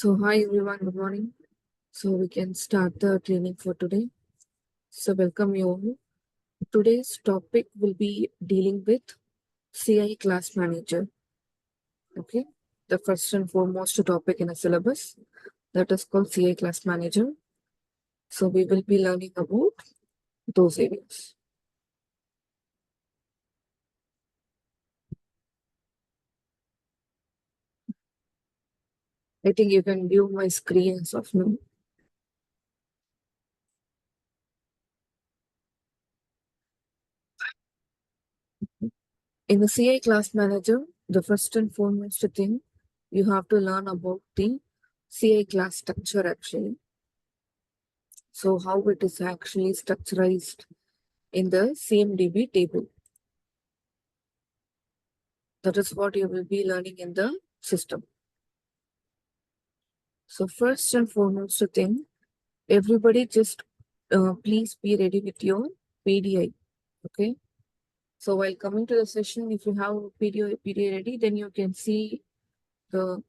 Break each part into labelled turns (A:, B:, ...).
A: Hi everyone, good morning. We can start the training for today. Welcome you all. Today's topic will be dealing with CI class manager. Okay, the first and foremost topic in a syllabus that is called CI class manager. We will be learning about those areas. I think you can view my screen as of now. In the CI class manager, the first and foremost thing you have to learn about the CI class structure actually. So how it is actually structurized in the CMDB table. That is what you will be learning in the system. So first and foremost thing, everybody just please be ready with your PDI. Okay. So while coming to the session, if you have PDI ready, then you can see the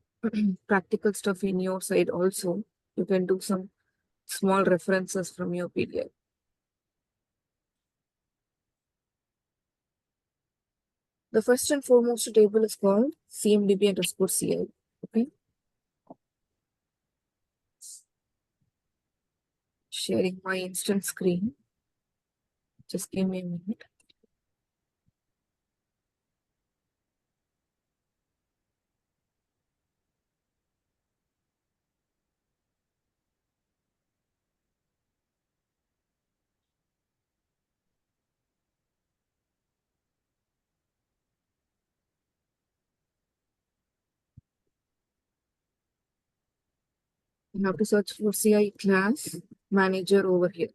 A: practical stuff in your side also. You can do some small references from your PDI. The first and foremost table is called CMDB underscore CI. Okay. Sharing my instant screen. Just give me a minute. You have to search for CI class manager over here.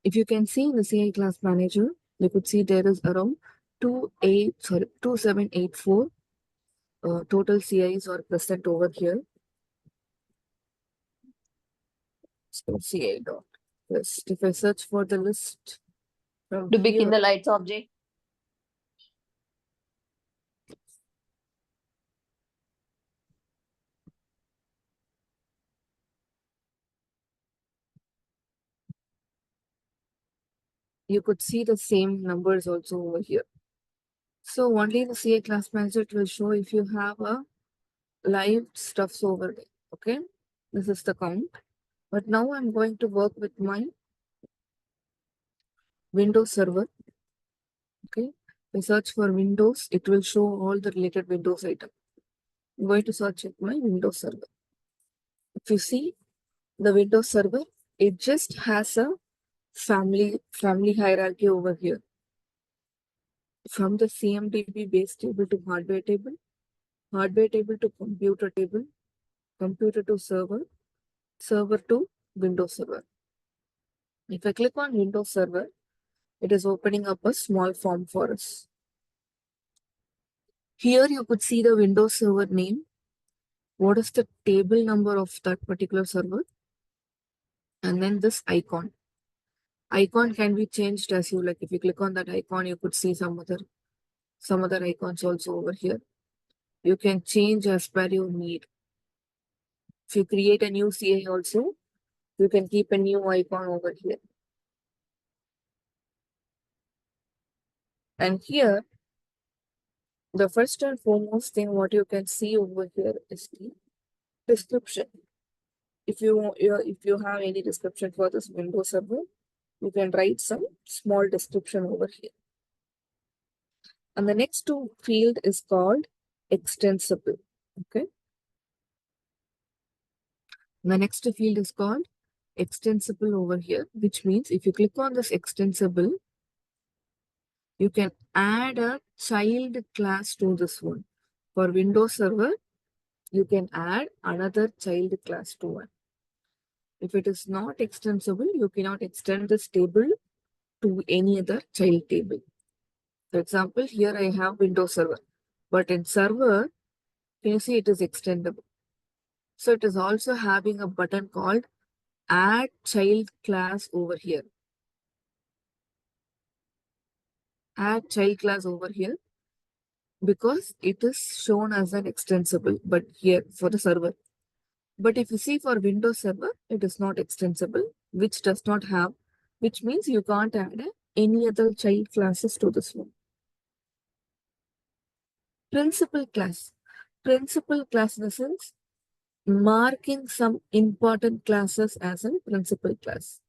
A: If you can see in the CI class manager, you could see there is around 2784 total CIs are present over here. So CI dot list. If I search for the list from
B: To begin
A: here,
B: the lights object.
A: you could see the same numbers also over here. So only the CI class manager it will show if you have a live stuffs over there. Okay, this is the count. But now I'm going to work with my Windows server. Okay, I search for Windows, it will show all the related Windows item. I'm going to search with my Windows server. If you see the Windows server, it just has a family hierarchy over here. From the CMDB base table to hardware table to computer table, computer to server, server to Windows server. If I click on Windows server, it is opening up a small form for us. Here you could see the Windows server name. What is the table number of that particular server? And then this icon. Icon can be changed as you like. If you click on that icon, you could see some other icons also over here. You can change as per your need. If you create a new CA also, you can keep a new icon over here. And here, the first and foremost thing what you can see over here is the description. If you have any description for this Windows server, you can write some small description over here. And the next two field is called extensible. Okay. The next field is called extensible over here, which means if you click on this extensible, you can add a child class to this one. For Windows Server, you can add another child class to one. If it is not extensible, you cannot extend this table to any other child table. For example, here I have Windows Server, but in server, can you see it is extendable? So it is also having a button called add child class over here. Add child class over here because it is shown as an extensible, but here for the server. But if you see for Windows Server, it is not extensible, which does not have, which means you can't add any other child classes to this one. Principal class. Principal class in the sense marking some important classes as a principal class.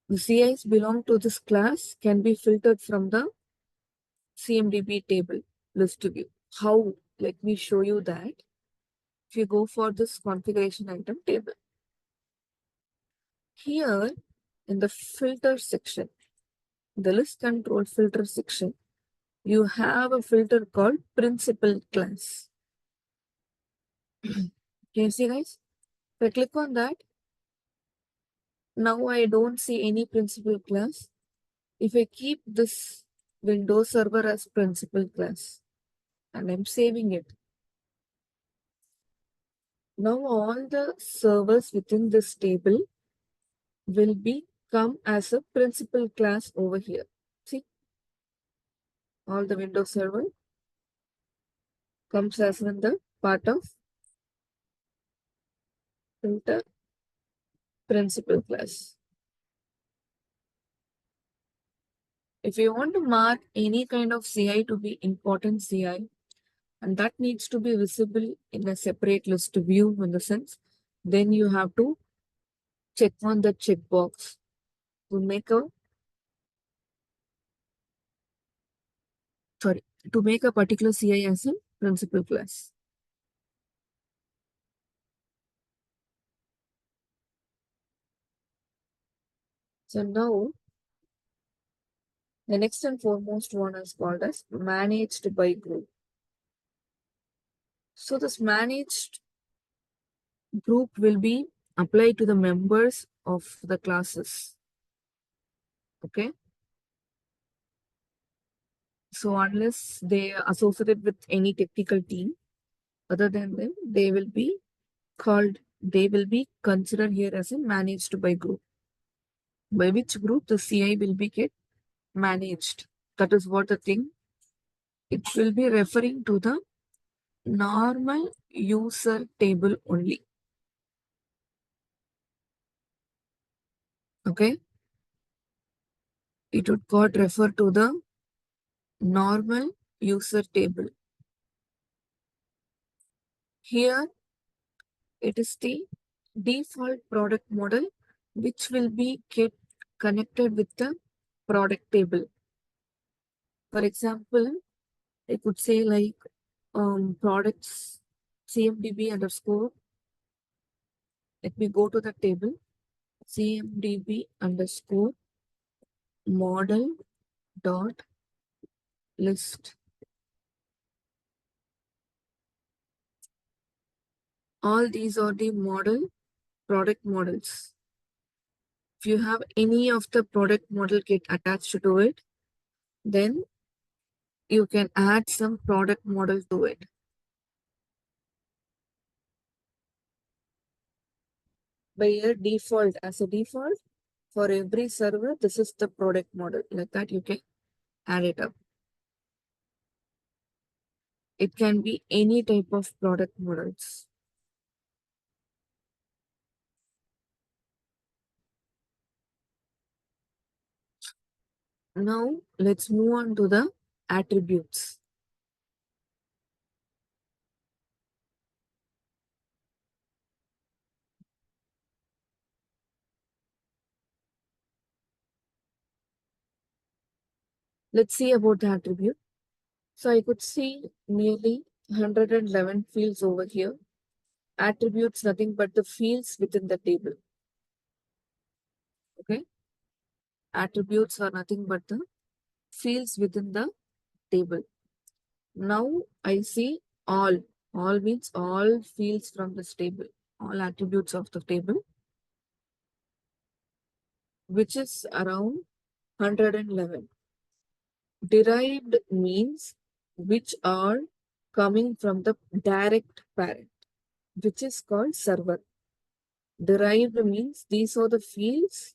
A: The CIs belong to this class can be filtered from the CMDB table list view. How? Let me show you that. If you go for this configuration item table, here in the filter section, the list control filter section, you have a filter called principal class. Can you see, guys? If I click on that, now I don't see any principal class. If I keep this Windows Server as principal class and I'm saving it, now all the servers within this table will be come as a principal class over here. See, all the Windows Server comes as in the part of filter principal class. If you want to mark any kind of CI to be important CI, and that needs to be visible in a separate list view in the sense, then you have to check on the checkbox to make a to make a particular CI as a principal class. So now the next and foremost one is called as managed by group. So this managed group will be applied to the members of the classes. Okay. So unless they are associated with any technical team, other than them, they will be considered here as a managed by group. By which group the CI will be get managed. That is what the thing. It will be referring to the normal user table only. Okay. It would got refer to the normal user table. Here it is the default product model which will be get connected with the product table. For example, I could say like products CMDB underscore. Let me go to the table CMDB underscore model dot list. All these are the product models. If you have any of the product model get attached to it, then you can add some product model to it. By a default, as a default, for every server, this is the product model. Like that, you can add it up. It can be any type of product models. Now, let's move on to the attributes. Let's see about the attribute. So I could see nearly 111 fields over here. Attributes nothing but the fields within the table. Okay. Attributes are nothing but the fields within the table. Now I see all. All means all fields from this table, all attributes of the table, which is around 111. Derived means which are coming from the direct parent, which is called server. Derived means these are the fields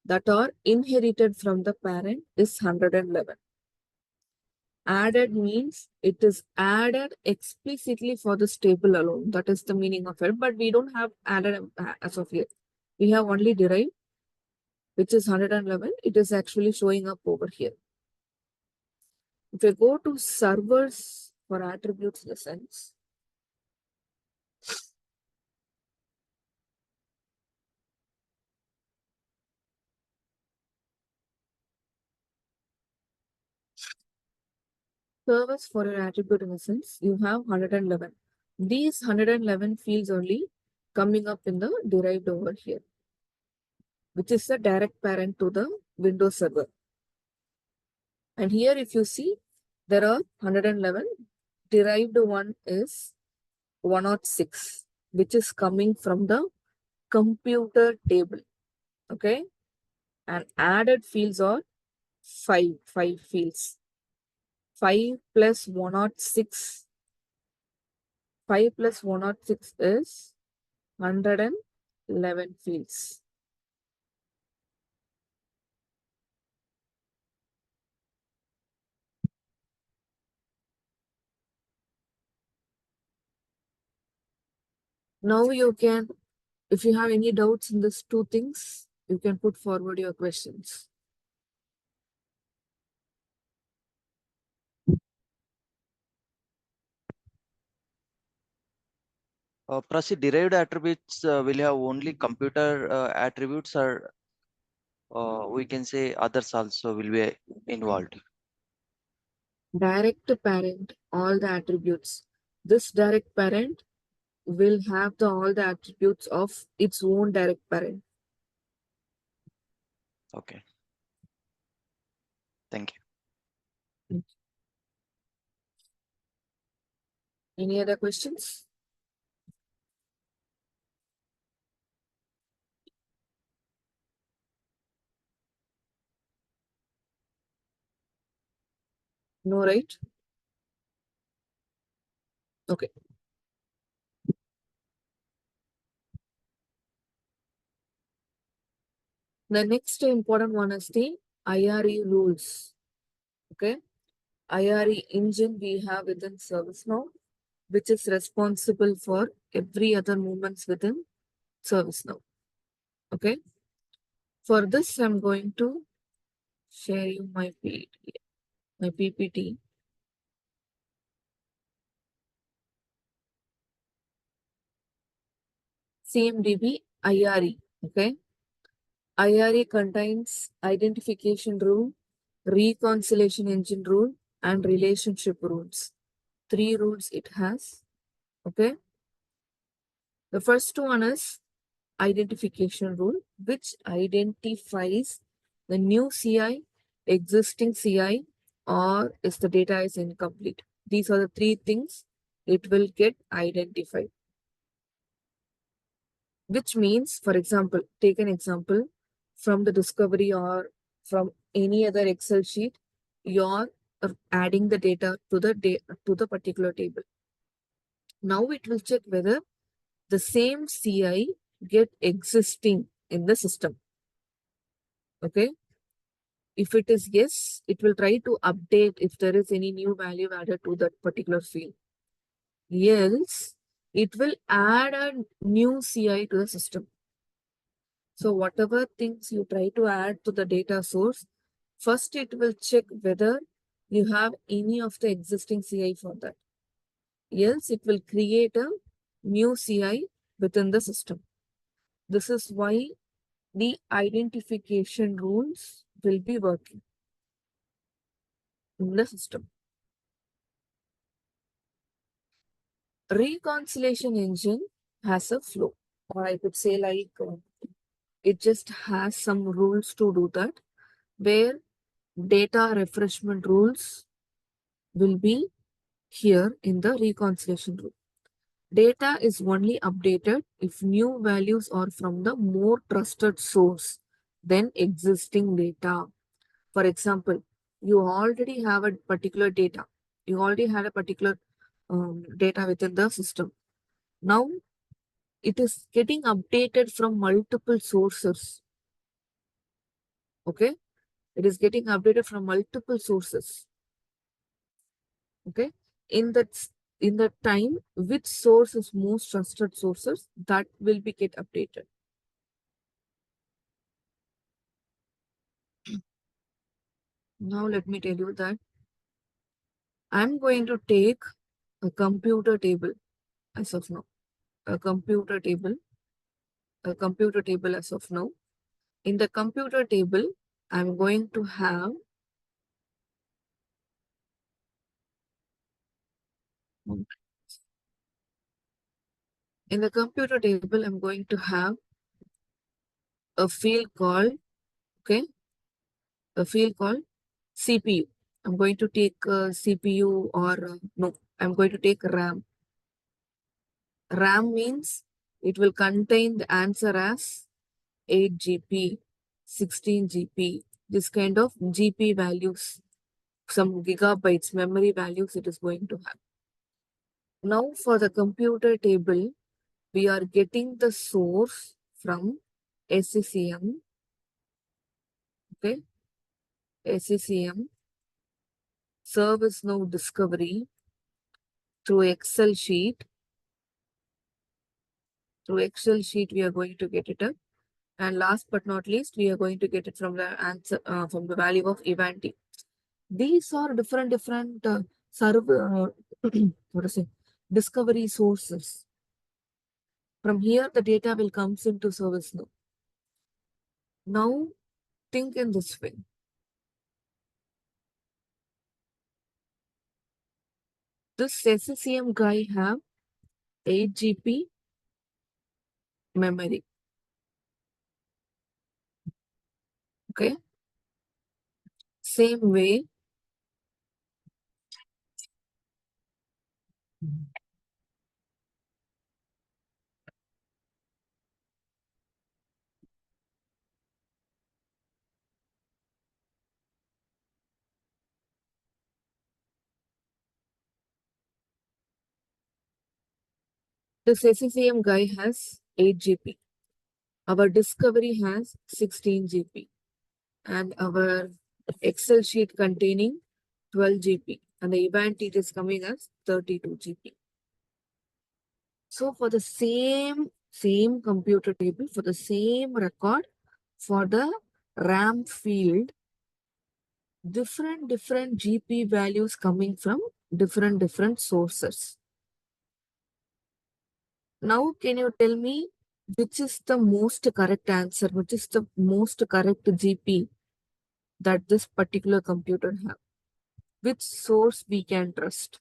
A: that are inherited from the parent is 111. Added means it is added explicitly for this table alone. That is the meaning of it. But we don't have added as of yet. We have only derived, which is 111. It is actually showing up over here. If we go to servers for attributes lessons, servers for your attribute in essence, you have 111. These 111 fields only coming up in the derived over here, which is the direct parent to the Windows server. And here, if you see, there are 111. Derived one is 106, which is coming from the computer table. Okay. And added fields are five fields. 5 plus 106. 5 plus 106 is 111 fields. Now you can, if you have any doubts in these two things, you can put forward your questions.
B: Prasi, derived attributes will have only computer attributes, or we can say others also will be involved.
A: Direct parent, all the attributes. This direct parent will have all the attributes of its own direct parent.
B: Okay. Thank you.
A: Any other questions? No, right? Okay. The next important one is the IRE rules. Okay. IRE engine we have within ServiceNow, which is responsible for every other movements within ServiceNow. Okay. For this, I'm going to share you my PPT. CMDB IRE. Okay. IRE contains identification rule, reconciliation engine rule, and relationship rules. 3 rules it has. Okay. The first one is identification rule, which identifies the new CI, existing CI, or if the data is incomplete. These are the 3 things it will get identified. Which means, for example, take an example from the discovery or from any other Excel sheet, you're adding the data to the particular table. Now it will check whether the same CI get existing in the system. Okay. If it is yes, it will try to update if there is any new value added to that particular field. Else, it will add a new CI to the system. So whatever things you try to add to the data source, first it will check whether you have any of the existing CI for that. Else it will create a new CI within the system. This is why the identification rules will be working in the system. Reconciliation engine has a flow, or I could say like it just has some rules to do that, where data refreshment rules will be here in the reconciliation rule. Data is only updated if new values are from the more trusted source than existing data. For example, you already have a particular data. You already had a particular data within the system. Now it is getting updated from multiple sources. Okay, it is getting updated from multiple sources. Okay, in that time, which source is most trusted sources, that will be get updated. Now let me tell you that I'm going to take a computer table as of now. A computer table, as of now. In the computer table, I'm going to have in the computer table, I'm going to have a field called, okay, a field called CPU. I'm going to take CPU or no, I'm going to take RAM. RAM means it will contain the answer as 8 GB, 16 GB, this kind of GP values, some gigabytes memory values it is going to have. Now for the computer table, we are getting the source from SCCM, okay, SCCM, ServiceNow Discovery, through Excel sheet. Through Excel sheet, we are going to get it up. And last but not least, we are going to get it from the answer, from the value of Evanti. These are different what to say, discovery sources. From here, the data will comes into ServiceNow. Now, think in this way. This SCCM guy have 8 GB memory. Okay. Same way, this SCCM guy has 8 GB. Our discovery has 16 GB. And our Excel sheet containing 12 GB. And the event it is coming as 32 GB. So for the same computer table, for the same record, for the RAM field, different GP values coming from different sources. Now, can you tell me which is the most correct answer? Which is the most correct GP that this particular computer have? Which source we can trust?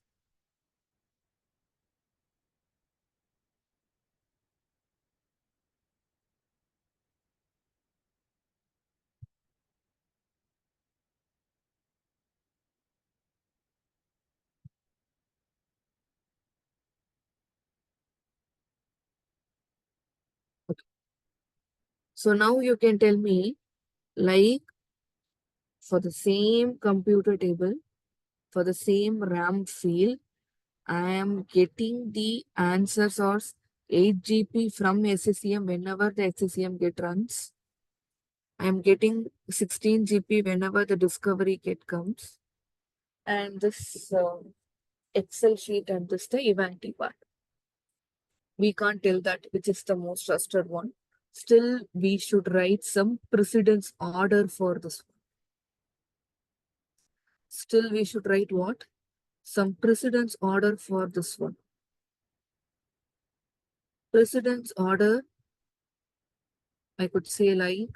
A: So now you can tell me, like, for the same computer table, for the same RAM field, I am getting the answers as 8 GB from SCCM whenever the SCCM get runs. I am getting 16 GB whenever the discovery get comes. And this Excel sheet and this the event part. We can't tell that which is the most trusted one. Still, we should write some precedence order for this one. Still, we should write what? Some precedence order for this one. Precedence order, I could say like,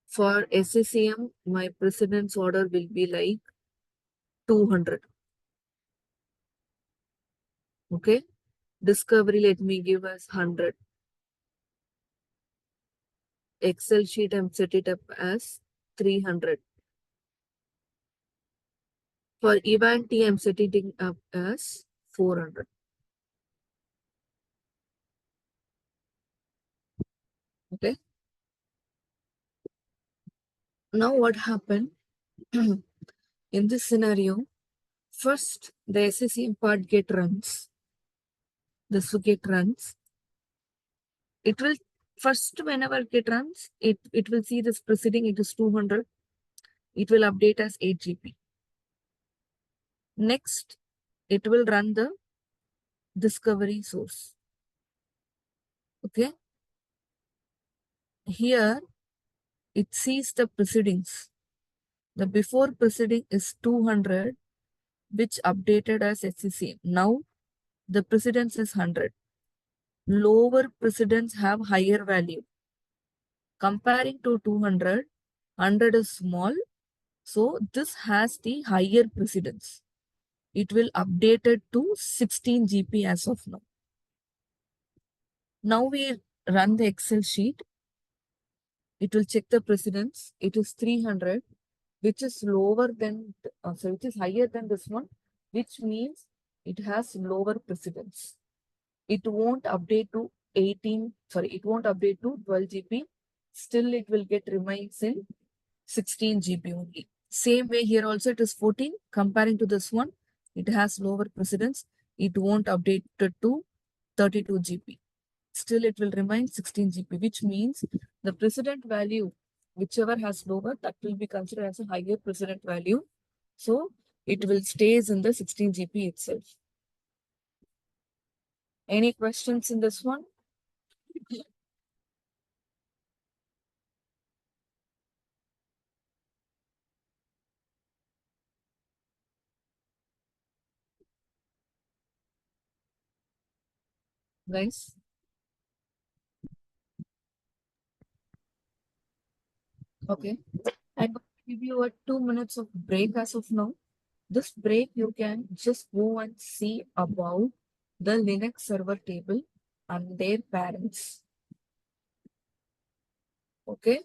A: for SCCM, my precedence order will be like 200. Okay. Discovery, let me give us 100. Excel sheet, I'm set it up as 300. For event, I'm setting up as 400. Okay. Now what happened in this scenario? First, the SCCM part get runs. This will get runs. It will first, whenever it runs, it will see this preceding, it is 200. It will update as 8 GB. Next, it will run the discovery source. Okay. Here, it sees the precedings. The before preceding is 200, which updated as SCCM. Now, the precedence is 100. Lower precedents have higher value. Comparing to 200, 100 is small. So, this has the higher precedence. It will update it to 16 GB as of now. Now we run the Excel sheet. It will check the precedence. It is 300, which is lower than, which is higher than this one, which means it has lower precedence. It won't update to 18, it won't update to 12 GB. Still, it will get remains in 16 GB only. Same way here also it is 14. Comparing to this one, it has lower precedence. It won't update to 32 GB. Still, it will remain 16 GB, which means the precedent value, whichever has lower, that will be considered as a higher precedent value. So, it will stays in the 16 GB itself. Any questions in this one? Guys? Okay. I'm going to give you a 2 minutes of break as of now. This break, you can just go and see about the Linux server table and their parents. Okay.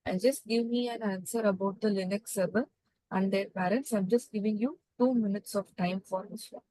A: And just give me an answer about the Linux server and their parents. I'm just giving you 2 minutes of time for this one.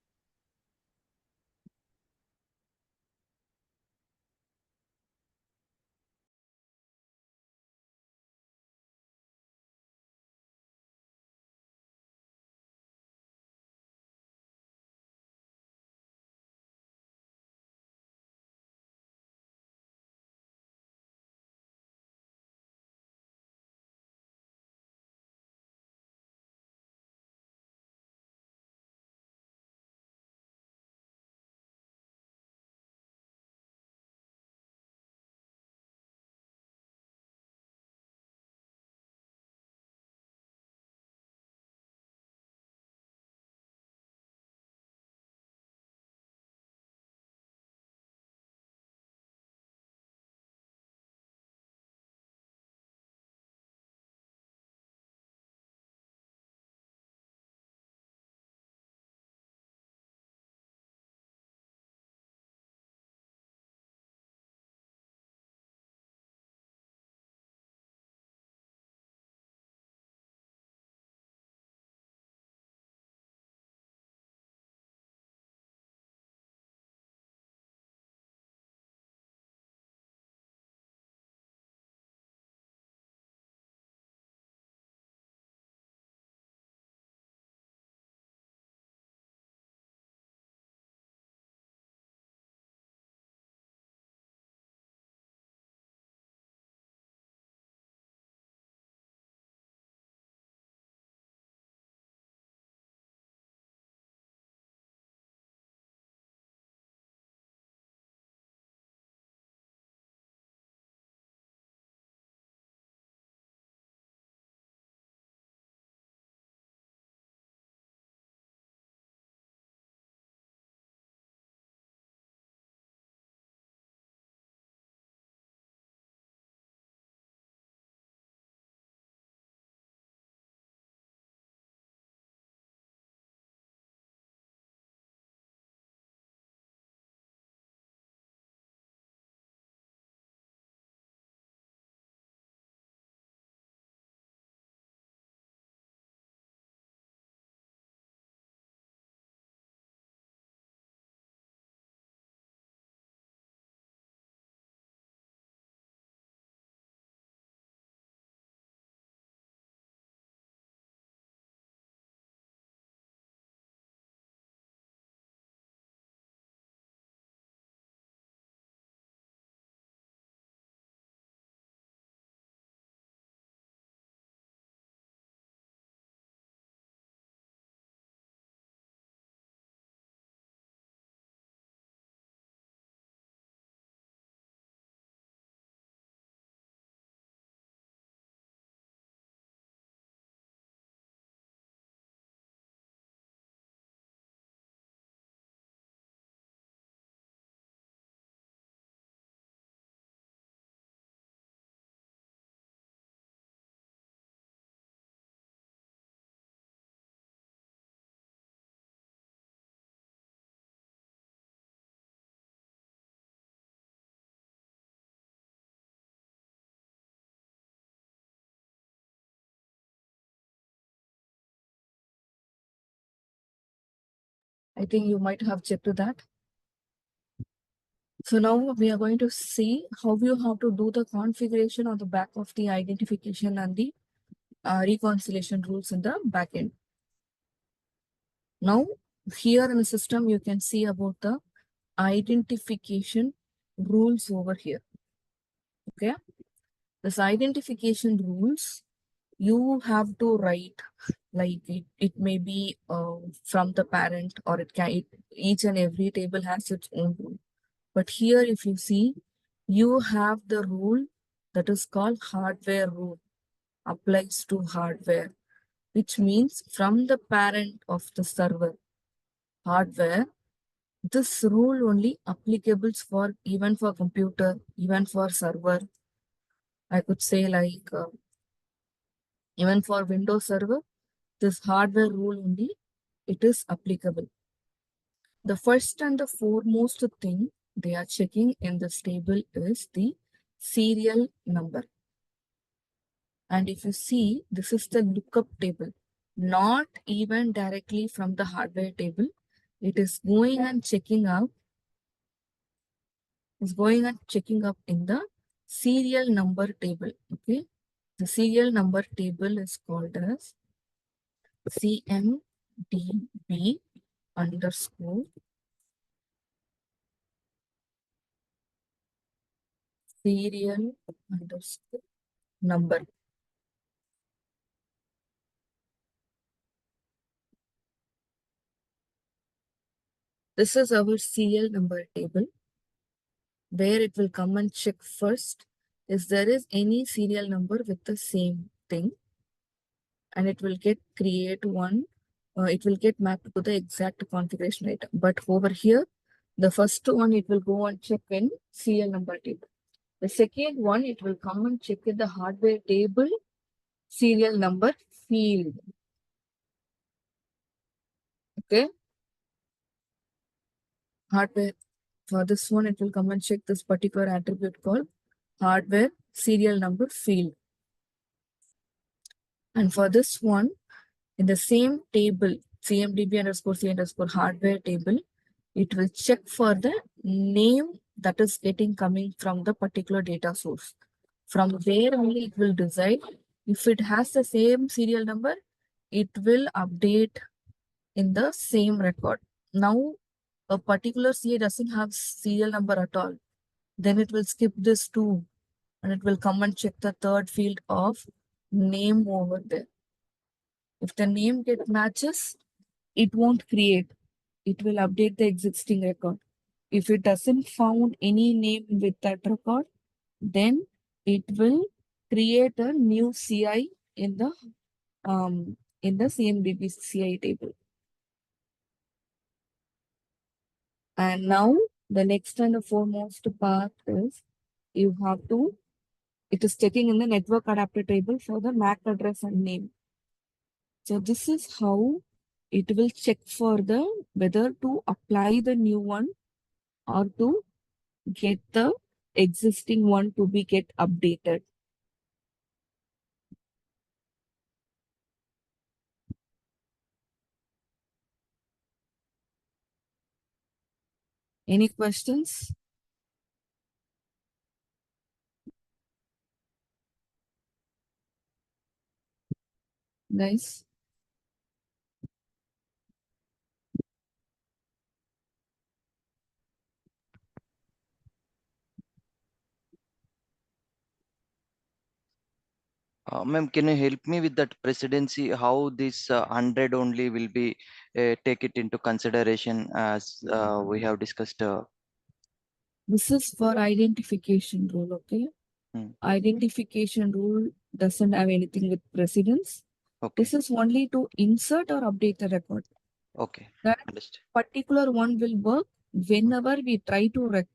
A: I think you might have checked that. So now we are going to see how you have to do the configuration on the back of the identification and the reconciliation rules in the backend. Now, here in the system, you can see about the identification rules over here. Okay. This identification rules, you have to write like it may be from the parent, or each and every table has its own rule. But here, if you see, you have the rule that is called hardware rule, applies to hardware, which means from the parent of the server hardware, this rule only applicable for even for computer, even for server. I could say like even for Windows server, this hardware rule only, it is applicable. The first and the foremost thing they are checking in this table is the serial number. And if you see, this is the lookup table, not even directly from the hardware table. It is going and checking up, in the serial number table. Okay. The serial number table is called as CMDB underscore serial underscore number. This is our serial number table, where it will come and check first if there is any serial number with the same thing, and it will get it will get mapped to the exact configuration item. But over here, the first one, it will go and check in serial number table. The second one, it will come and check in the hardware table serial number field. Okay. Hardware, for this one, it will come and check this particular attribute called hardware serial number field. And for this one, in the same table, CMDB underscore C underscore hardware table, it will check for the name that is coming from the particular data source. From there only it will decide if it has the same serial number, it will update in the same record. Now, a particular CA doesn't have serial number at all, then it will skip this too, and it will come and check the third field of name over there. If the name get matches, it won't create. It will update the existing record. If it doesn't found any name with that record, then it will create a new CI in the CMDB CI table. And now the next and the foremost part is you have to, it is checking in the network adapter table for the MAC address and name. So this is how it will check for the whether to apply the new one or to get the existing one to be get updated. Any questions? Guys?
B: Ma'am, can you help me with that precedency? How this 100 only will be take it into consideration as we have discussed?
A: This is for identification rule, okay?
B: Hmm.
A: Identification rule doesn't have anything with precedence.
B: Okay,
A: This is only to insert or update the record.
B: okay,
A: That
B: understood.
A: particular one will work whenever we try to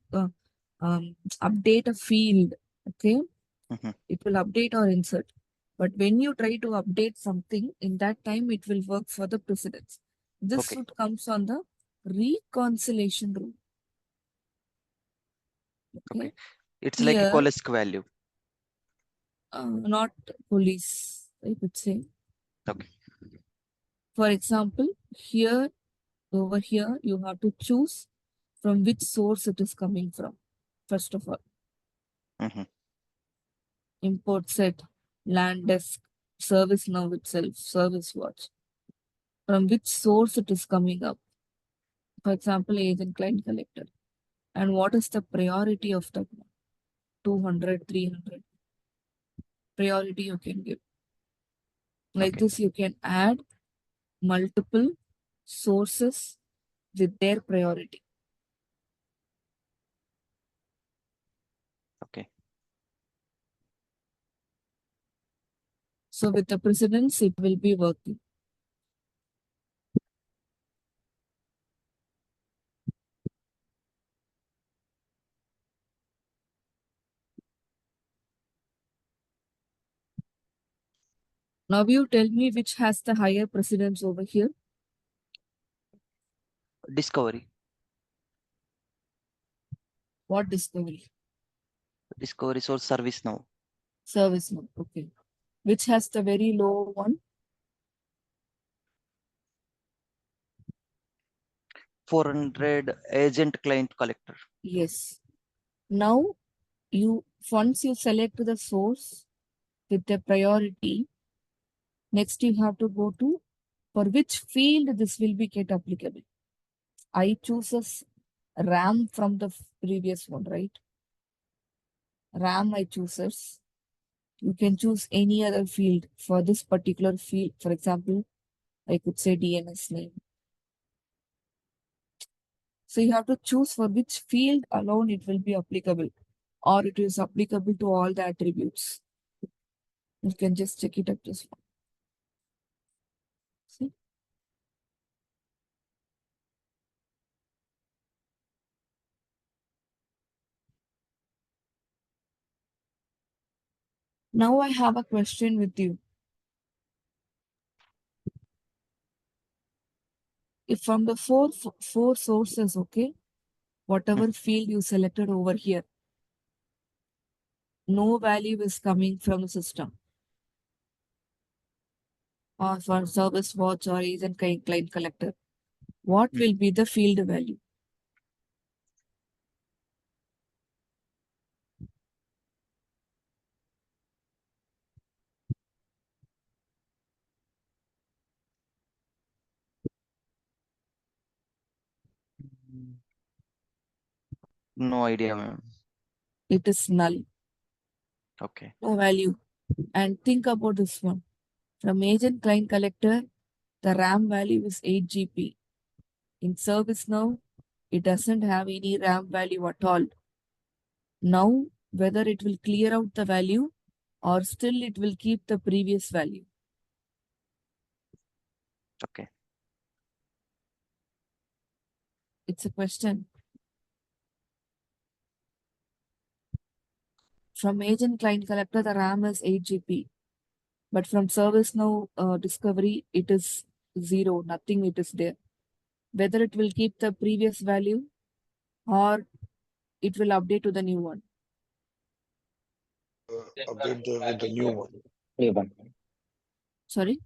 A: update a field, okay?
B: Mhm.
A: It will update or insert. But when you try to update something, in that time it will work for the precedence. This
B: Okay,
A: should comes on the reconciliation rule.
B: okay.
A: Okay.
B: It's like a
A: Here,
B: Kolesk value.
A: not police, I could say.
B: Okay.
A: For example, here Over here, you have to choose from which source it is coming from. First of all,
B: Mhm.
A: import set, land desk, service now itself, service watch. From which source it is coming up. For example, agent client collector. And what is the priority of that one? 200, 300. Priority you can give. Like
B: Okay.
A: this, you can add multiple sources with their priority.
B: Okay.
A: So with the precedence, it will be working. Now you tell me which has the higher precedence over here.
B: Discovery.
A: What discovery?
B: Discovery source service now.
A: Service now. Okay. Which has the very low one?
B: 400 agent client collector.
A: Yes. Now once you select the source with the priority, next you have to go to for which field this will be get applicable. I chooses RAM from the previous one, right? RAM I chooses. You can choose any other field for this particular field. For example, I could say DNS name. So you have to choose for which field alone it will be applicable, or it is applicable to all the attributes. You can just check it up this one. See? Now I have a question with you. If from the four sources, okay, whatever field you selected over here, no value is coming from the system, or for service watch or agent client collector, what
B: Mm.
A: will be the field value?
B: No idea, ma'am.
A: It is null,
B: Okay.
A: no value. And think about this one. From agent client collector, the RAM value is 8 GB. In ServiceNow, it doesn't have any RAM value at all. Now, whether it will clear out the value or still it will keep the previous value.
B: Okay.
A: It's a question. From agent client collector, the RAM is 8 GB. But from ServiceNow discovery, it is 0, nothing it is there. Whether it will keep the previous value or it will update to the new one.
C: Update with the new one.
A: Sorry?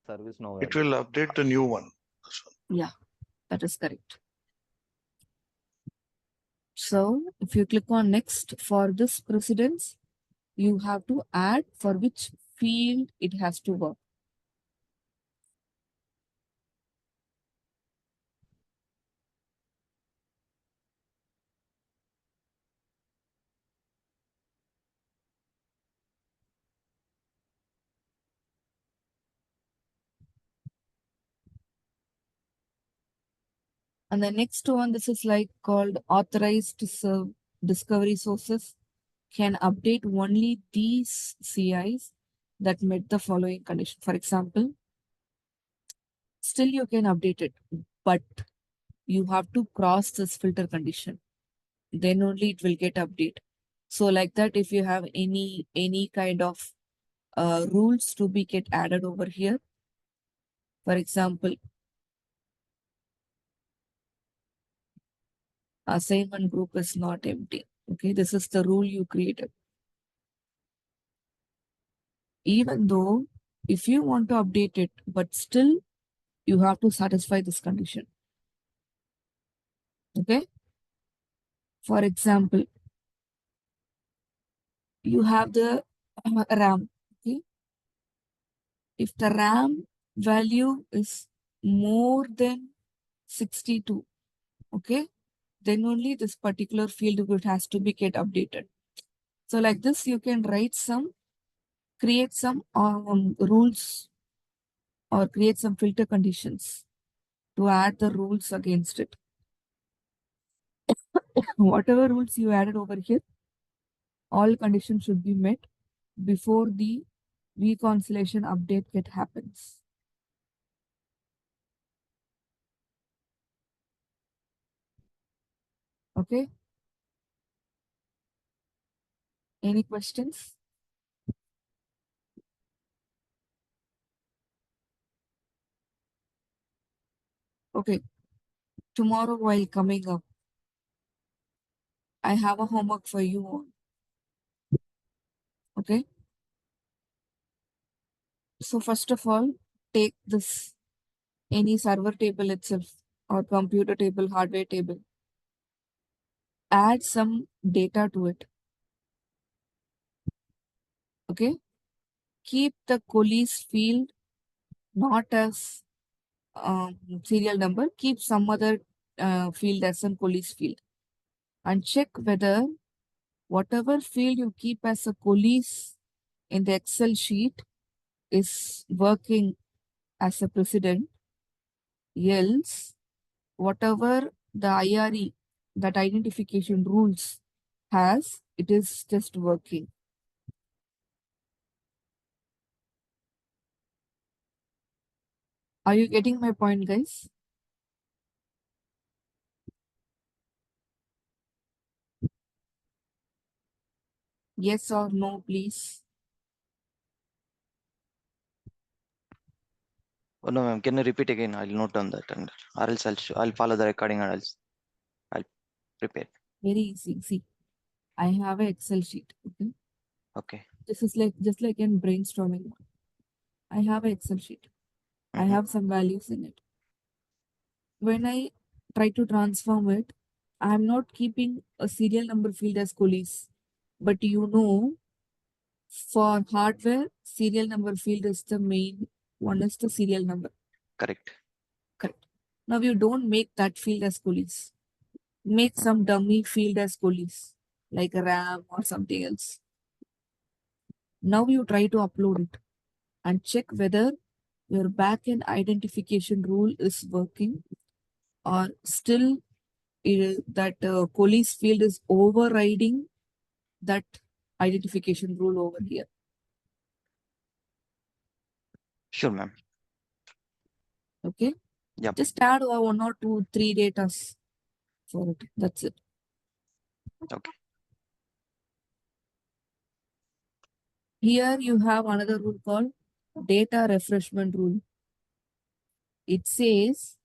D: Service now.
C: It will update the new one.
A: Yeah, that is correct. So if you click on next for this precedence, you have to add for which field it has to work. And the next one, this is like called authorized to serve discovery sources can update only these CIs that met the following condition. For example, still you can update it, but you have to cross this filter condition. Then only it will get update. So like that, if you have any kind of rules to be get added over here, for example, assignment group is not empty. Okay, this is the rule you created. Even though if you want to update it, but still you have to satisfy this condition. Okay. For example, you have the RAM. Okay. If the RAM value is more than 62, okay, then only this particular field would has to be get updated. So like this, you can create some rules or create some filter conditions to add the rules against it. Whatever rules you added over here, all conditions should be met before the reconciliation update get happens. Okay. Any questions? Okay. Tomorrow while coming up, I have a homework for you all. Okay. So first of all, take this any server table itself or computer table, hardware table. Add some data to it. Okay. Keep the Colis field not as serial number. Keep some other field as some Colis field. And check whether whatever field you keep as a Colis in the Excel sheet is working as a precedent. Else, whatever the IRE, that identification rules has, it is just working. Are you getting my point, guys? Yes or no, please?
B: Oh, no, ma'am. Can you repeat again? I'll note down that, and or else I'll follow the recording, and I'll prepare.
A: Very easy. See, I have an Excel sheet. Okay.
B: Okay.
A: This is like just like in brainstorming. I have an Excel sheet. I
B: Mhm.
A: have some values in it. When I try to transform it, I'm not keeping a serial number field as Colis. But you know, for hardware, serial number field is the main one, is the serial number.
B: Correct.
A: Correct. Now you don't make that field as Colis. Make some dummy field as Colis, like a RAM or something else. Now you try to upload it and check whether your backend identification rule is working or still that Colis field is overriding that identification rule over here.
B: Sure, ma'am.
A: Okay.
B: Yep.
A: Just add 1 or 2, 3 datas for it. That's it.
B: Okay.
A: Here you have another rule called data refreshment rule. It says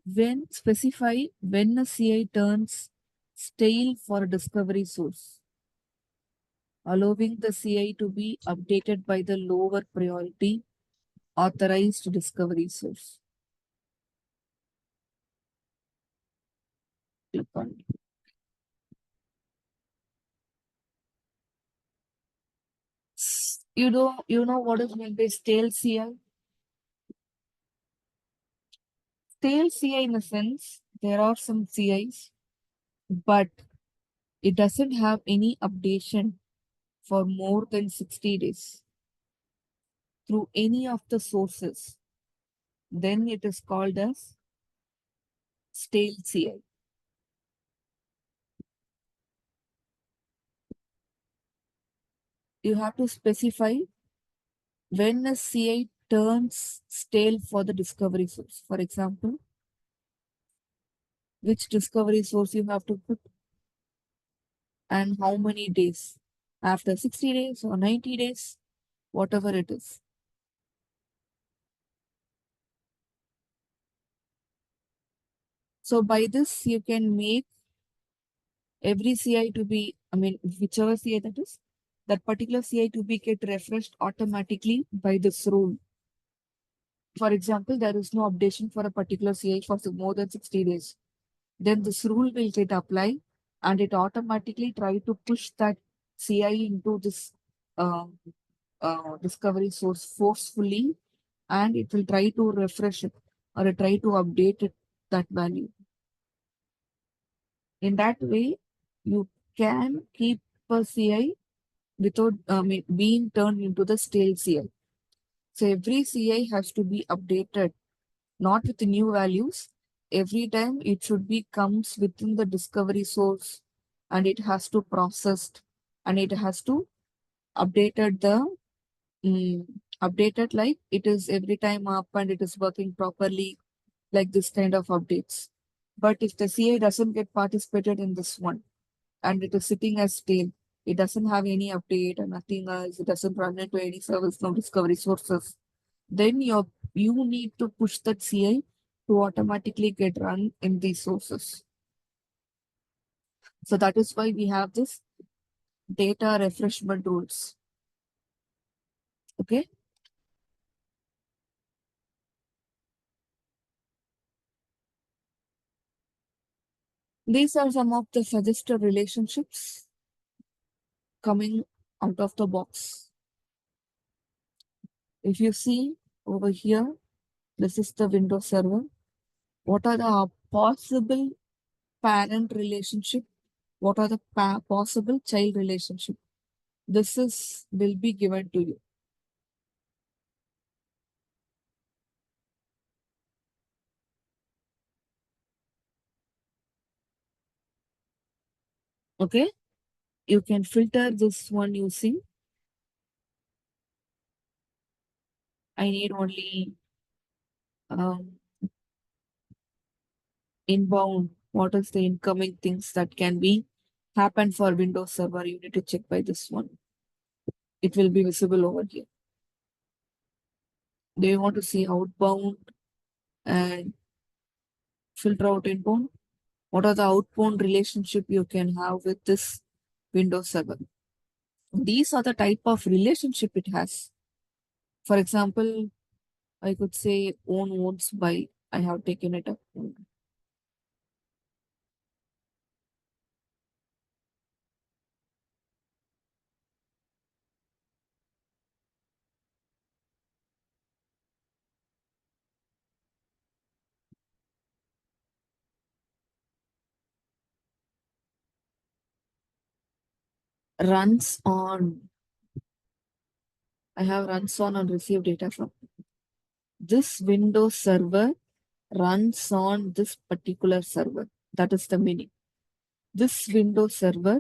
A: when a CI turns stale for a discovery source, allowing the CI to be updated by the lower priority authorized discovery source. Click on it. You know what is meant by stale CI? Stale CI in the sense there are some CIs, but it doesn't have any updation for more than 60 days through any of the sources. Then it is called as stale CI. You have to specify when a CI turns stale for the discovery source. For example, which discovery source you have to put and how many days. After 60 days or 90 days, whatever it is. So by this, you can make every CI to be, whichever CI that is, that particular CI to be get refreshed automatically by this rule. For example, there is no updation for a particular CI for more than 60 days. then this rule will get applied and it automatically try to push that CI into this discovery source forcefully, and it will try to refresh it or try to update it, that value. In that way, you can keep a CI without being turned into the stale CI. So every CI has to be updated, not with new values. Every time it should be comes within the discovery source, and it has to processed, and it has to updated the updated like it is every time up and it is working properly, like this kind of updates. But if the CI doesn't get participated in this one and it is sitting as stale, it doesn't have any update and nothing else, it doesn't run into any service no discovery sources, then you need to push that CI to automatically get run in these sources. So that is why we have this data refreshment rules. Okay. These are some of the suggested relationships coming out of the box. If you see over here, this is the Windows server. What are the possible parent relationship? What are the possible child relationship? This will be given to you. Okay. You can filter this one using. I need only inbound. What is the incoming things that can be happen for Windows Server? You need to check by this one. It will be visible over here. Do you want to see outbound and filter out inbound? What are the outbound relationship you can have with this Windows Server? These are the type of relationship it has. For example, I could say own owns by. I have taken it up. Runs on. I have runs on and receive data from. This Windows server runs on this particular server. That is the meaning. This Windows server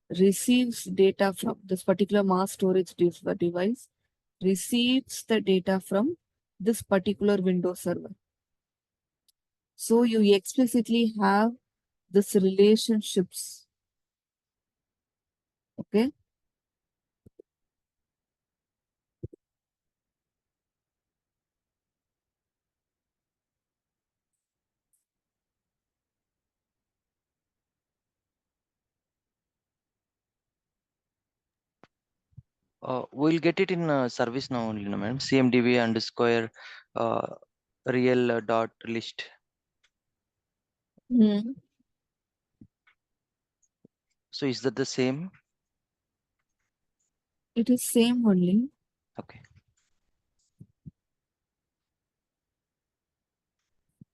A: receives data from this particular mass storage device, receives the data from this particular Windows server. So you explicitly have this relationships. Okay.
B: We'll get it in service now only, no, madam. CMDB underscore uh, real dot list. So is that the same?
A: It is same only.
B: Okay.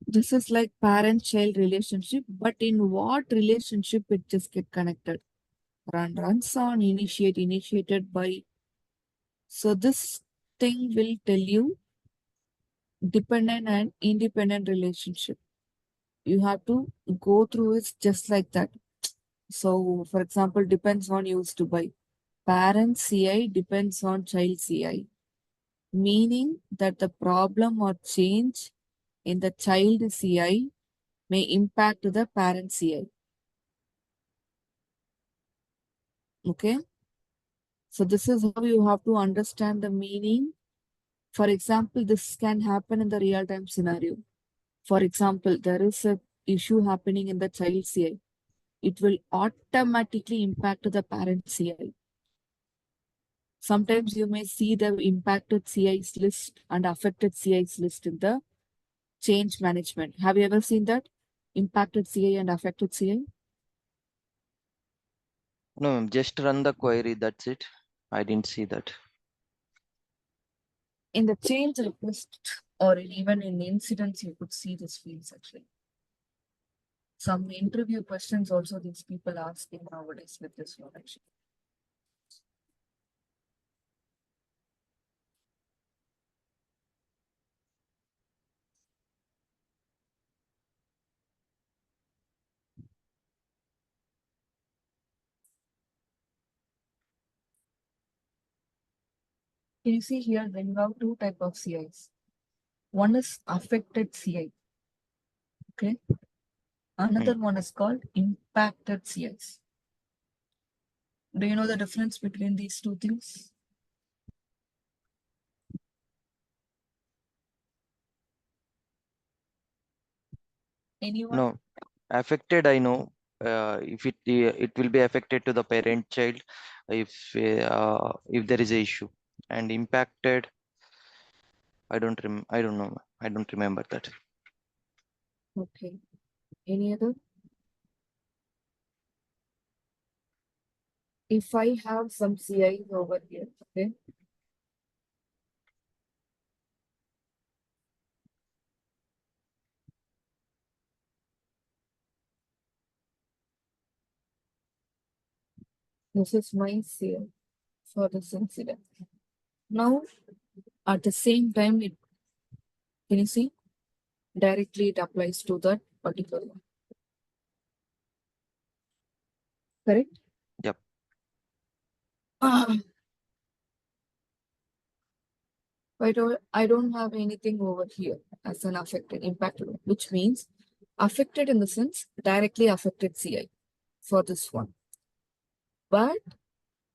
A: This is like parent-child relationship, but in what relationship it just get connected? Runs on, initiated by. So this thing will tell you dependent and independent relationship. You have to go through it just like that. So, for example, depends on used by. Parent CI depends on child CI, meaning that the problem or change in the child CI may impact the parent CI. Okay. So this is how you have to understand the meaning. For example, this can happen in the real-time scenario. For example, there is a issue happening in the child CI. It will automatically impact the parent CI. Sometimes you may see the impacted CIs list and affected CIs list in the change management. Have you ever seen that? impacted CI and affected CI?
B: No, ma'am, just run the query. That's it. I didn't see that.
A: In the change request or even in incidents, you could see this fields actually. Some interview questions also these people asking nowadays with this one actually. Can you see here, then you have two type of CIs. One is affected CI. Okay. Another one is called impacted CIs. Do you know the difference between these two things? Anyone?
B: No, affected. I know. If it will be affected to the parent child, if there is a issue, and impacted. I don't know. I don't remember that.
A: Okay. Any other? If I have some CIs over here, okay. This is my CI for this incident. Now, at the same time, can you see? Directly it applies to that particular one. Correct?
B: Yep.
A: I don't have anything over here as an affected, impacted one, which means affected in the sense directly affected CI for this one. But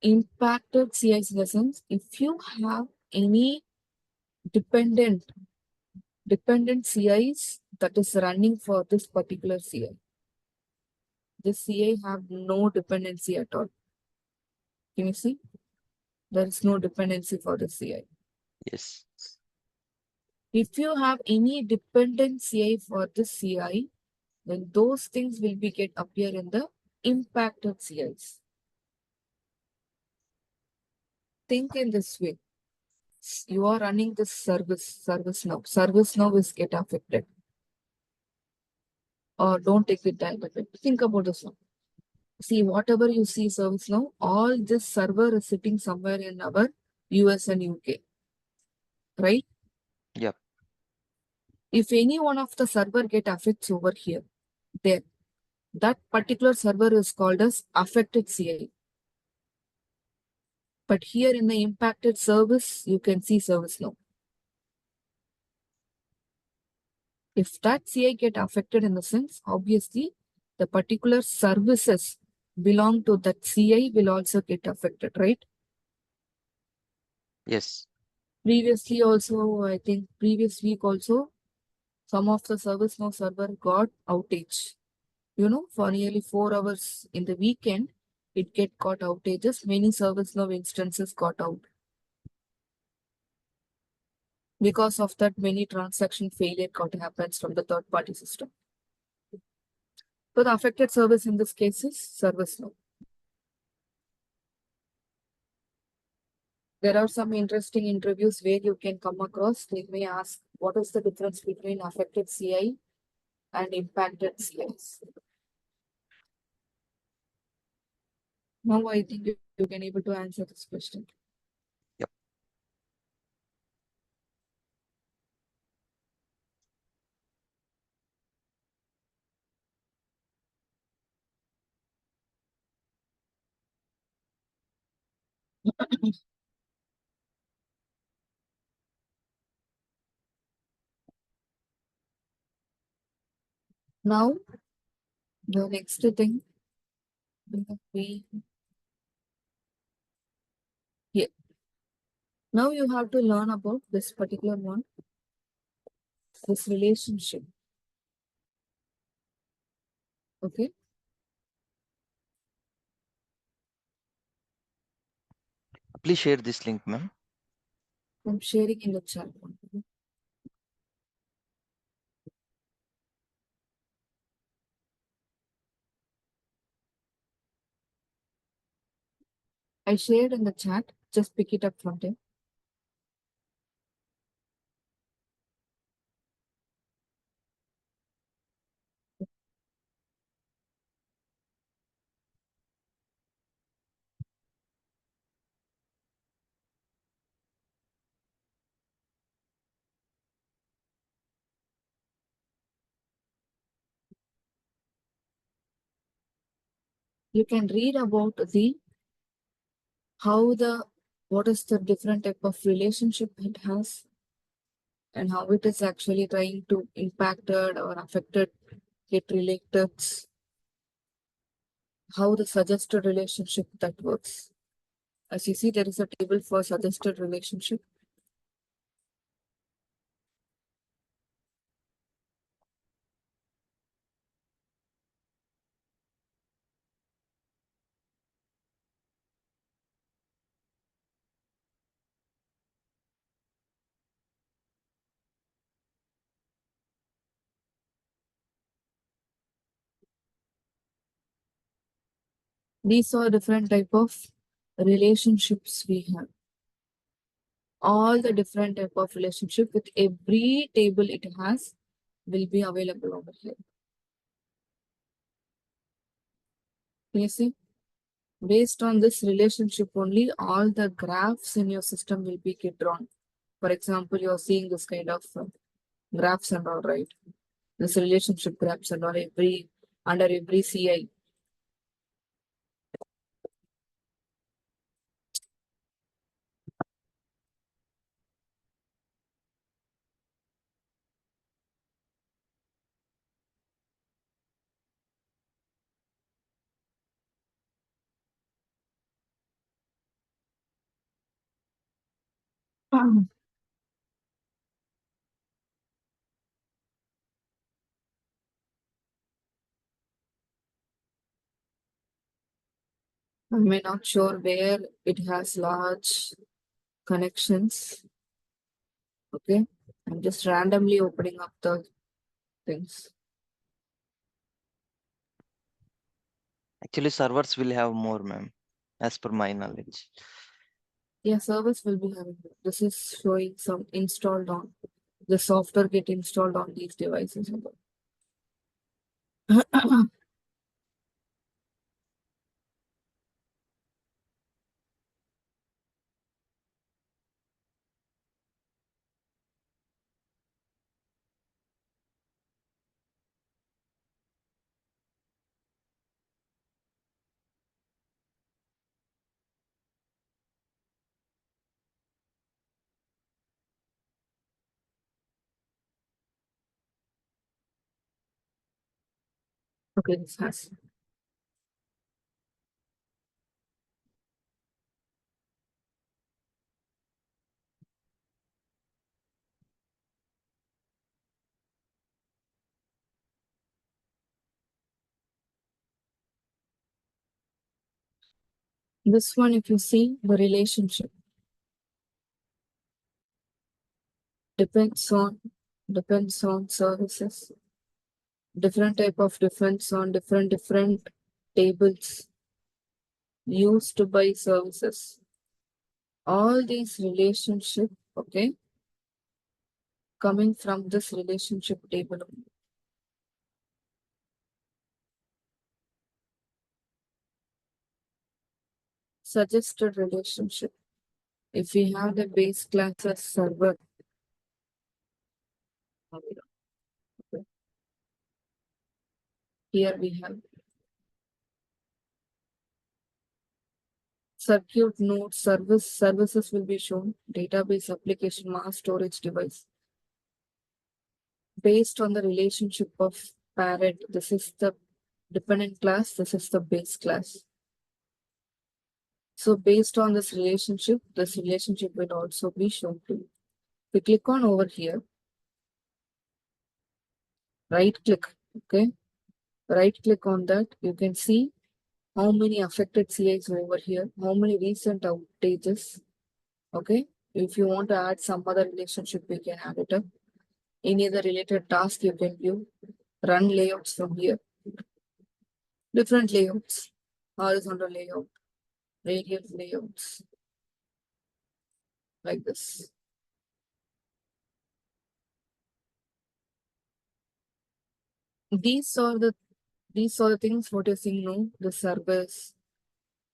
A: impacted CIs in the sense if you have any dependent CIs that is running for this particular CI. This CI have no dependency at all. Can you see? There is no dependency for the CI.
B: Yes.
A: If you have any dependent CI for this CI, then those things will be appear in the impacted CIs. Think in this way. You are running this ServiceNow. ServiceNow is get affected. Or don't take it time. Think about this one. See, whatever you see ServiceNow, all this server is sitting somewhere in our US and UK. Right?
B: Yep.
A: If any one of the server get affects over here, there, that particular server is called as affected CI. But here in the impacted service, you can see ServiceNow. If that CI get affected in the sense, obviously, the particular services belong to that CI will also get affected, right?
B: Yes.
A: Previously also, I think previous week also, some of the ServiceNow server got outage. You know, for nearly 4 hours in the weekend, it got outages. Many ServiceNow instances got out. Because of that, many transaction failure happens from the third-party system. So the affected service in this case is ServiceNow. There are some interesting interviews where you can come across. They may ask, what is the difference between affected CI and impacted CIs? Now I think you can able to answer this question.
B: Yep.
A: Now, the next thing will be here. Now you have to learn about this particular one, this relationship. Okay.
B: Please share this link, ma'am.
A: I'm sharing in the chat. I shared in the chat. Just pick it up from there. You can read about the what is the different type of relationship it has and how it is actually trying to impacted or affected it related, how the suggested relationship that works. As you see, there is a table for suggested relationship. These are different type of relationships we have. All the different type of relationship with every table it has will be available over here. Can you see? Based on this relationship only, all the graphs in your system will be get drawn. For example, you're seeing this kind of graphs and all, right? This relationship graphs and all under every CI. I may not sure where it has large connections. Okay, I'm just randomly opening up the things.
B: Actually, servers will have more, ma'am, as per my knowledge.
A: Yeah, service will be having it. This is showing some installed on the software get installed on these devices. Okay, this has. This one, if you see the relationship, depends on services, different type of depends on different tables used by services. All these relationship, okay, coming from this relationship table. Suggested relationship. If we have the base classes server, okay, here we have circuit node services will be shown, database application mass storage device. Based on the relationship of parent, this is the dependent class, this is the base class. So based on this relationship will also be shown to you. We click on over here, right click, okay, right click on that, you can see how many affected CIs over here, how many recent outages, okay. If you want to add some other relationship, we can add it up. Any other related task you can view, run layouts from here, different layouts, horizontal layout, various layouts like this. These are the things what you're seeing now, the service,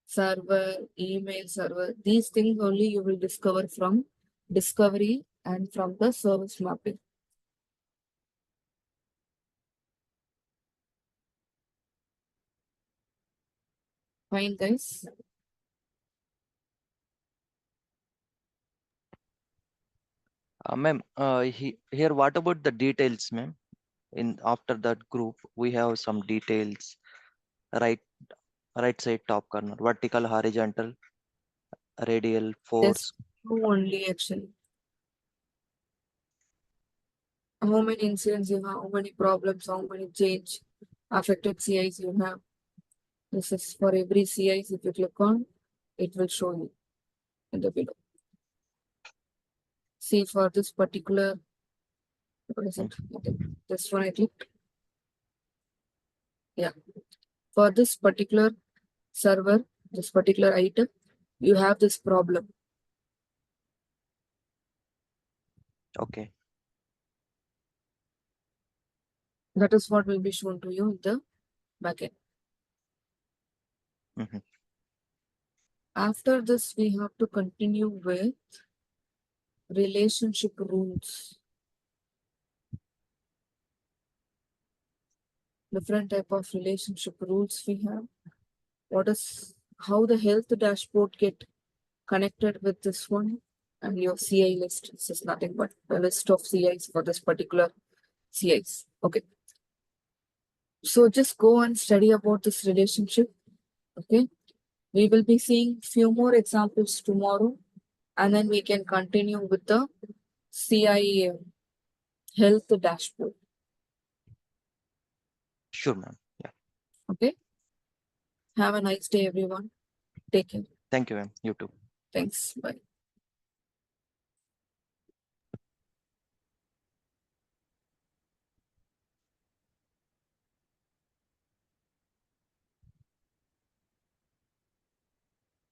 A: server, email server. These things only you will discover from discovery and from the service mapping. Fine, guys.
B: Ma'am, here what about the details, ma'am? In after that group, we have some details, right, right side top corner, vertical, horizontal, radial,
A: There's
B: force.
A: two only actually. How many incidents you have, how many problems, how many change affected CIs you have. This is for every CIs. If you click on, it will show you in the below. See for this particular, what is it? I think this one I clicked. Yeah. For this particular server, this particular item, you have this problem.
B: Okay.
A: That is what will be shown to you in the backend.
B: Mhm.
A: After this, we have to continue with relationship rules. Different type of relationship rules we have. What is how the health dashboard get connected with this one and your CI list. This is nothing but a list of CIs for this particular CIs. Okay. So just go and study about this relationship. Okay. We will be seeing few more examples tomorrow, and then we can continue with the CI health dashboard.
B: Sure, ma'am. Yeah.
A: Okay. Have a nice day, everyone. Take care.
B: Thank you, ma'am. You too.
A: Thanks. Bye.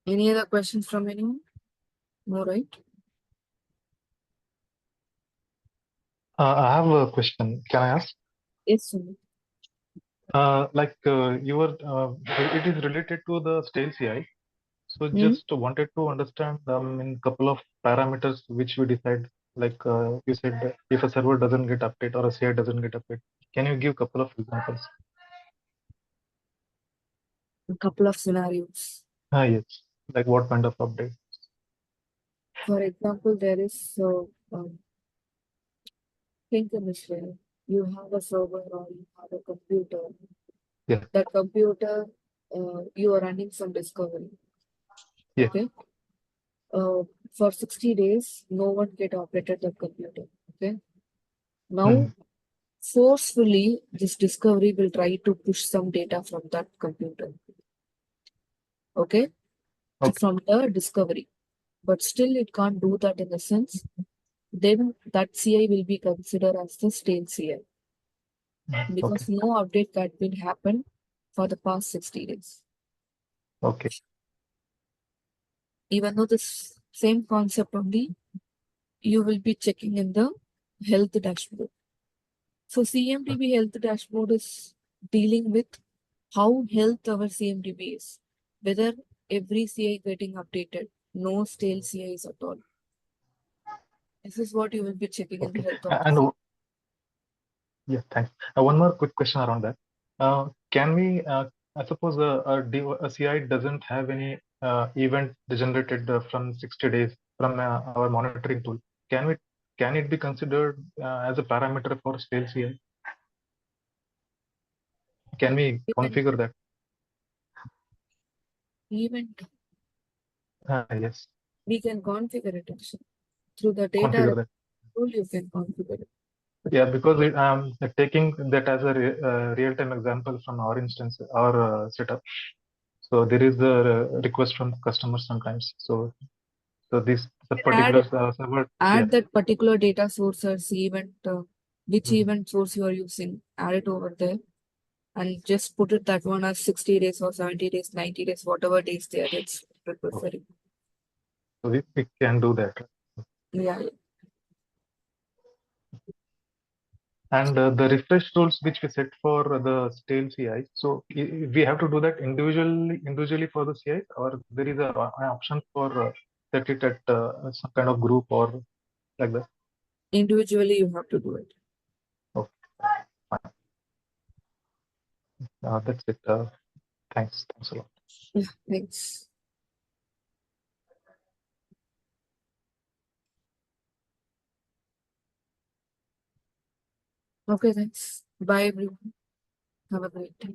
A: Any other questions from anyone? No, right?
D: I have a question. Can I ask?
A: Yes, Sumit.
D: It is related to the stale CI. So
A: Hmm?
D: just wanted to understand in couple of parameters which we decide. You said that if a server doesn't get update or a CI doesn't get update, can you give couple of examples?
A: A couple of scenarios.
D: Yes. Like what kind of update?
A: For example, there is think in this way. You have a server or you have a computer.
D: Yeah.
A: That computer, you are running some discovery.
D: Yeah.
A: Okay. For 60 days, no one get operated that computer. Okay. Now, forcefully, this discovery will try to push some data from that computer. Okay.
D: Okay.
A: From the discovery. But still, it can't do that in the sense, then that CI will be considered as the stale CI. Because
D: Okay.
A: no update had been happened for the past 60 days.
D: Okay.
A: Even though this same concept only, you will be checking in the health dashboard. So CMDB health dashboard is dealing with how health our CMDB is, whether every CI getting updated, no stale CIs at all. This is what you will be checking in the
D: Okay.
A: health of
D: And
A: the
D: yeah, thanks. One more quick question around that. Can we, I suppose a CI doesn't have any event generated from 60 days from our monitoring tool. Can it be considered as a parameter for stale CI? Can we configure that?
A: event.
D: Yes,
A: We can configure it actually. Through the data
D: configure that.
A: tool, you can configure it.
D: Yeah, because taking that as a real-time example from our instance, our setup. So there is a request from customers sometimes. So this the particular server. Yeah.
A: Add that particular data source as event, which event source you are using, add it over there and just put it that one as 60 days or 70 days, 90 days, whatever days there is. prefer.
D: So we can do that.
A: Yeah.
D: And the refresh rules which we set for the stale CI, so we have to do that individually for the CI, or there is an option for set it at some kind of group or like that.
A: Individually, you have to do it.
D: Okay, fine. That's it. Thanks a lot.
A: Yeah, thanks. Okay, thanks. Bye, everyone. Have a great day.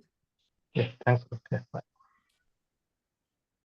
D: Yeah, thanks. Yeah, bye.